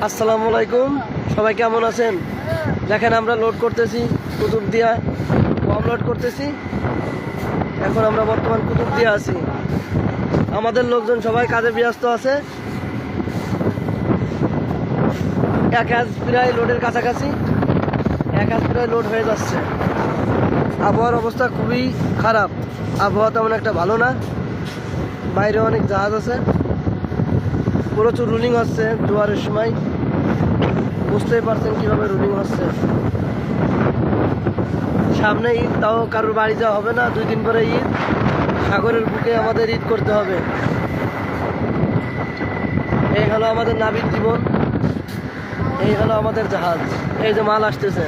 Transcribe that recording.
আসসালামু আলাইকুম, সবাই কেমন আছেন? দেখেন আমরা লোড করতেছি কুতুবদিয়া, কম লোড করতেছি। এখন আমরা বর্তমান কুতুবদিয়া আছি। আমাদের লোকজন সবাই কাজে ব্যস্ত আছে। এক হাজ প্রায় লোডের কাছাকাছি, এক হাজ প্রায় লোড হয়ে যাচ্ছে। আবহাওয়ার অবস্থা খুবই খারাপ, আবহাওয়া তেমন একটা ভালো না। বাইরে অনেক জাহাজ আছে, প্রচুর রুলিং হচ্ছে জোয়ারের সময়। বুঝতেই পারছেন কিভাবে রুলিং হচ্ছে। সামনে ঈদ, তাও কারোর বাড়ি যাওয়া হবে না। 2 দিন পরে ঈদ, সাগরের বুকে আমাদের ঈদ করতে হবে। এই হলো আমাদের নাবিক জীবন, এই হলো আমাদের জাহাজ। এই যে মাল আসতেছে।